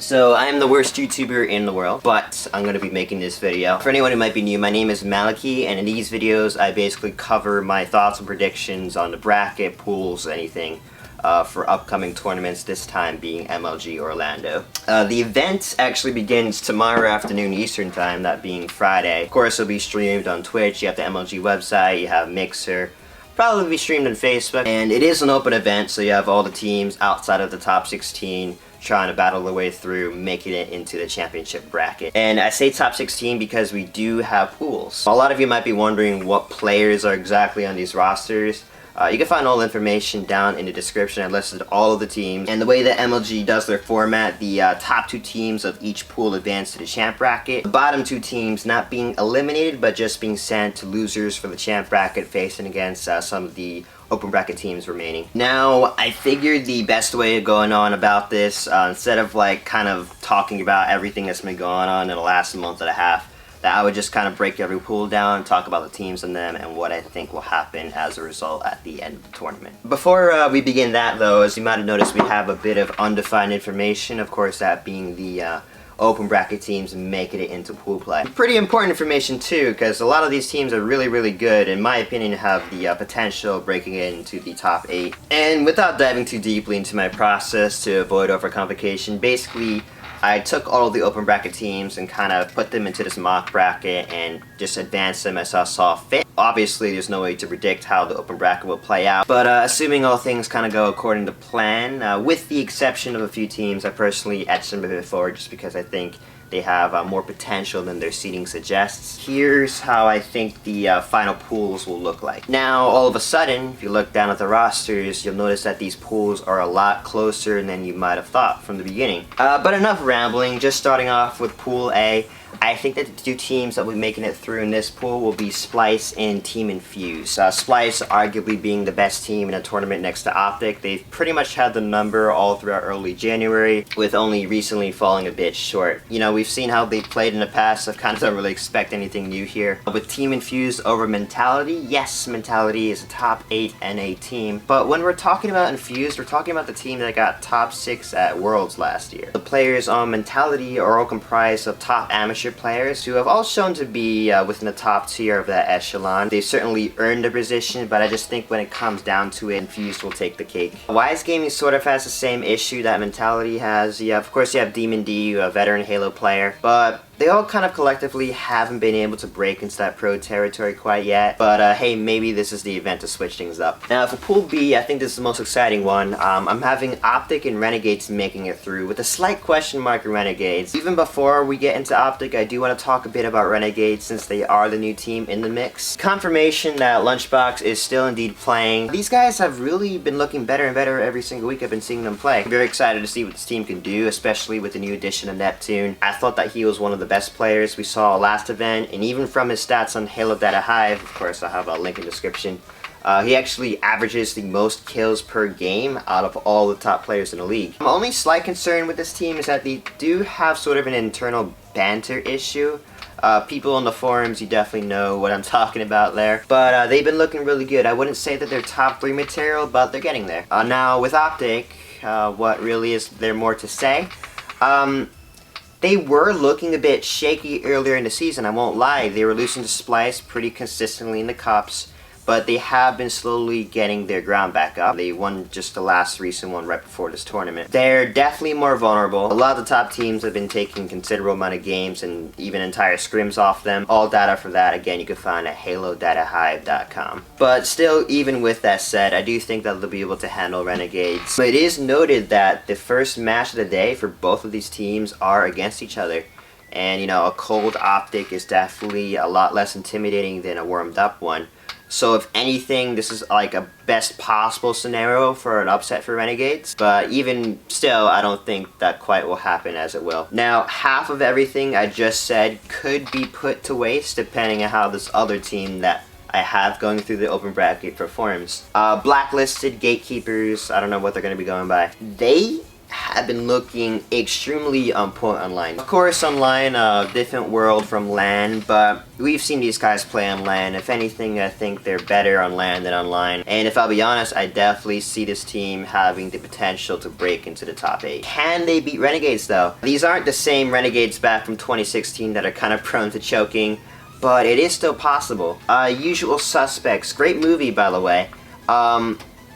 So I am the worst YouTuber in the world, but I'm going to be making this video. For anyone who might be new, my name is Maliki, and in these videos I basically cover my thoughts and predictions on the bracket, pools, anything for upcoming tournaments, this time being MLG Orlando. The event actually begins tomorrow afternoon Eastern time, that being Friday. Of course it'll be streamed on Twitch, you have the MLG website, you have Mixer, probably be streamed on Facebook, and it is an open event, so you have all the teams outside of the top 16 trying to battle their way through, making it into the championship bracket. And I say top 16 because we do have pools. A lot of you might be wondering what players are exactly on these rosters. You can find all the information down in the description. I listed all of the teams. And the way that MLG does their format, the top 2 teams of each pool advance to the champ bracket. The bottom 2 teams not being eliminated, but just being sent to losers for the champ bracket, facing against some of the open bracket teams remaining. Now, I figured the best way of going on about this, instead of like kind of talking about everything that's been going on in the last month and a half, that I would just kind of break every pool down, talk about the teams in them, and what I think will happen as a result at the end of the tournament. Before we begin that though, as you might have noticed, we have a bit of undefined information, of course that being the open bracket teams making it into pool play. Pretty important information too, because a lot of these teams are really good, in my opinion, have the potential of breaking into the top 8. And without diving too deeply into my process to avoid overcomplication, basically I took all of the open bracket teams and kind of put them into this mock bracket and just advanced them as I saw fit. Obviously, there's no way to predict how the open bracket will play out, but assuming all things kind of go according to plan, with the exception of a few teams, I personally etched them a bit forward just because I think they have more potential than their seeding suggests. Here's how I think the final pools will look like. Now, all of a sudden, if you look down at the rosters, you'll notice that these pools are a lot closer than you might have thought from the beginning. But enough rambling, just starting off with Pool A. I think that the 2 teams that will be making it through in this pool will be Splyce and Team Infused. Splyce arguably being the best team in a tournament next to OpTic. They've pretty much had the number all throughout early January, with only recently falling a bit short. You know, we've seen how they've played in the past, so I kind of don't really expect anything new here. With Team Infused over Mentality, yes, Mentality is a top 8 NA team, but when we're talking about Infused, we're talking about the team that got top 6 at Worlds last year. The players on Mentality are all comprised of top amateur players who have all shown to be within the top tier of that echelon. They've certainly earned a position, but I just think when it comes down to it, Infused will take the cake. Wise Gaming sort of has the same issue that Mentality has. Yeah, of course you have Demon D, a veteran Halo player, but they all kind of collectively haven't been able to break into that pro territory quite yet, but hey, maybe this is the event to switch things up. Now for Pool B, I think this is the most exciting one. I'm having OpTic and Renegades making it through, with a slight question mark in Renegades. Even before we get into OpTic, I do want to talk a bit about Renegades since they are the new team in the mix. Confirmation that Lunchbox is still indeed playing. These guys have really been looking better and better every single week I've been seeing them play. I'm very excited to see what this team can do, especially with the new addition of Neptune. I thought that he was one of the best players we saw last event, and even from his stats on Halo Data Hive, of course I'll have a link in the description, he actually averages the most kills per game out of all the top players in the league. My only slight concern with this team is that they do have sort of an internal banter issue. People on the forums, you definitely know what I'm talking about there. But they've been looking really good. I wouldn't say that they're top 3 material, but they're getting there. Now with OpTic, what really is there more to say? They were looking a bit shaky earlier in the season, I won't lie. They were losing to Splyce pretty consistently in the cups, but they have been slowly getting their ground back up. They won just the last recent one right before this tournament. They're definitely more vulnerable. A lot of the top teams have been taking considerable amount of games and even entire scrims off them. All data for that, again, you can find at halodatahive.com. But still, even with that said, I do think that they'll be able to handle Renegades. But it is noted that the first match of the day for both of these teams are against each other. And, you know, a cold OpTic is definitely a lot less intimidating than a warmed up one. So if anything, this is like a best possible scenario for an upset for Renegades. But even still, I don't think that quite will happen as it will. Now, half of everything I just said could be put to waste depending on how this other team that I have going through the open bracket performs. Blacklisted Gatekeepers, I don't know what they're going to be going by. They have been looking extremely on point online. Of course, online, a different world from LAN, but we've seen these guys play on LAN. If anything, I think they're better on LAN than online. And if I'll be honest, I definitely see this team having the potential to break into the top 8. Can they beat Renegades though? These aren't the same Renegades back from 2016 that are kind of prone to choking, but it is still possible. Usual Suspects, great movie by the way.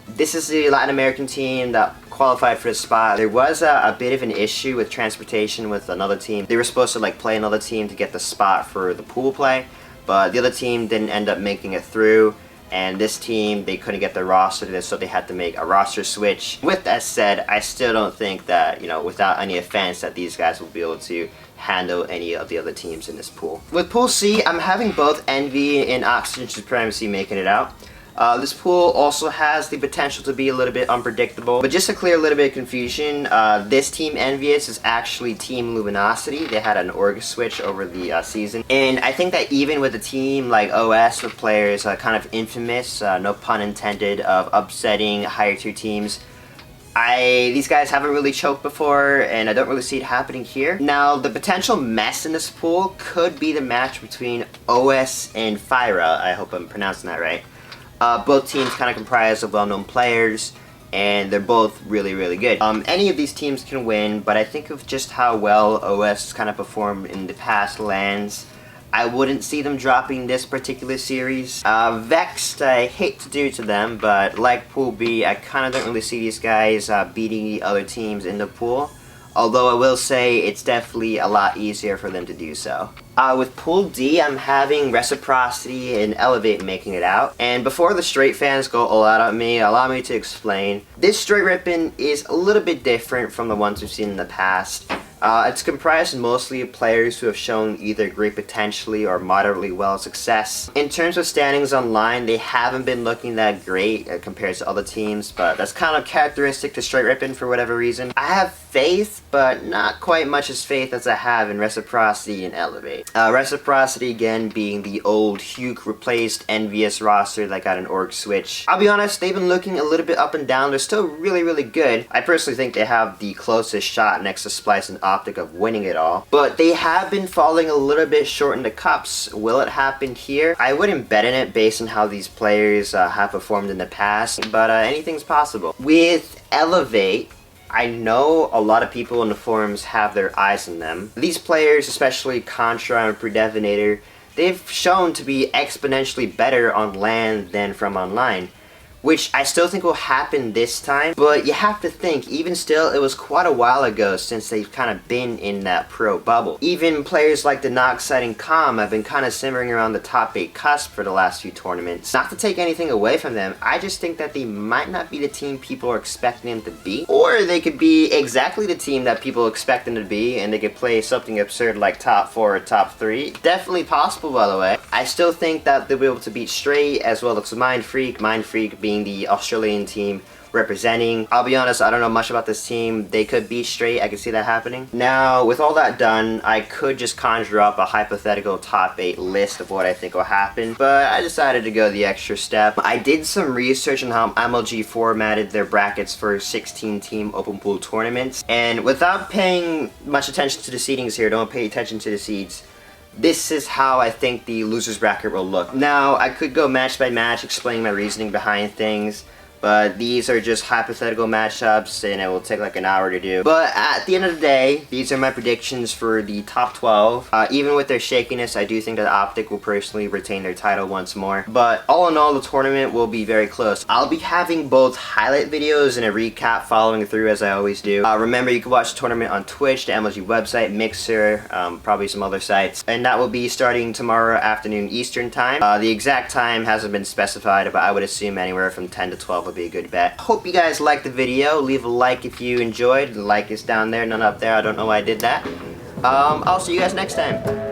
This is the Latin American team that qualified for the spot. There was a bit of an issue with transportation with another team. They were supposed to like play another team to get the spot for the pool play, but the other team didn't end up making it through, and this team, they couldn't get their roster to this, so they had to make a roster switch. With that said, I still don't think that, you know, without any offense, that these guys will be able to handle any of the other teams in this pool. With Pool C, I'm having both EnVy and Oxygen Supremacy making it out. This pool also has the potential to be a little bit unpredictable, but just to clear a little bit of confusion, this team EnVyUs is actually Team Luminosity. They had an org switch over the season, and I think that even with a team like OS with players kind of infamous, no pun intended, of upsetting higher tier teams, these guys haven't really choked before, and I don't really see it happening here. Now, the potential mess in this pool could be the match between OS and Fyra. I hope I'm pronouncing that right. Both teams kind of comprise of well-known players, and they're both really, really good. Any of these teams can win, but I think of just how well OS kind of performed in the past LANs, I wouldn't see them dropping this particular series. Vexed, I hate to do to them, but like Pool B, I kind of don't really see these guys beating the other teams in the pool. Although I will say it's definitely a lot easier for them to do so. With Pool D, I'm having Reciprocity and Elevate making it out. And before the straight fans go all out on me, allow me to explain. This straight RiPPiN is a little bit different from the ones we've seen in the past. It's comprised mostly of players who have shown either great potentially or moderately well success. In terms of standings online, they haven't been looking that great compared to other teams, but that's kind of characteristic to straight RiPPiN for whatever reason. I have faith, but not quite much as faith as I have in Reciprocity and Elevate. Reciprocity again being the old Huke replaced EnVyUs roster that got an org switch. I'll be honest, they've been looking a little bit up and down. They're still really, really good. I personally think they have the closest shot next to Splyce and OpTic of winning it all, but they have been falling a little bit short in the cups. Will it happen here? I wouldn't bet on it based on how these players have performed in the past, but anything's possible. With Elevate, I know a lot of people in the forums have their eyes on them. These players, especially Contra and Predevinator, they've shown to be exponentially better on LAN than from online, which I still think will happen this time, but you have to think, even still, it was quite a while ago since they've kind of been in that pro bubble. Even players like the Noxide and Calm have been kind of simmering around the top 8 cusp for the last few tournaments. Not to take anything away from them, I just think that they might not be the team people are expecting them to be, or they could be exactly the team that people expect them to be, and they could play something absurd like top 4 or top 3. Definitely possible, by the way. I still think that they'll be able to beat Stray as well as Mindfreak being the Australian team representing. I'll be honest, I don't know much about this team. They could beat Stray, I can see that happening. Now, with all that done, I could just conjure up a hypothetical top 8 list of what I think will happen, but I decided to go the extra step. I did some research on how MLG formatted their brackets for 16-team open pool tournaments, and without paying much attention to the seedings here, don't pay attention to the seeds, this is how I think the loser's bracket will look. Now, I could go match by match explaining my reasoning behind things, but these are just hypothetical matchups and it will take like an hour to do. But at the end of the day, these are my predictions for the top 12. Even with their shakiness, I do think that OpTic will personally retain their title once more. But all in all, the tournament will be very close. I'll be having both highlight videos and a recap following through as I always do. Remember, you can watch the tournament on Twitch, the MLG website, Mixer, probably some other sites. And that will be starting tomorrow afternoon Eastern time. The exact time hasn't been specified, but I would assume anywhere from 10 to 12 would be a good bet. Hope you guys liked the video. Leave a like if you enjoyed. The like is down there, none up there. I don't know why I did that. I'll see you guys next time.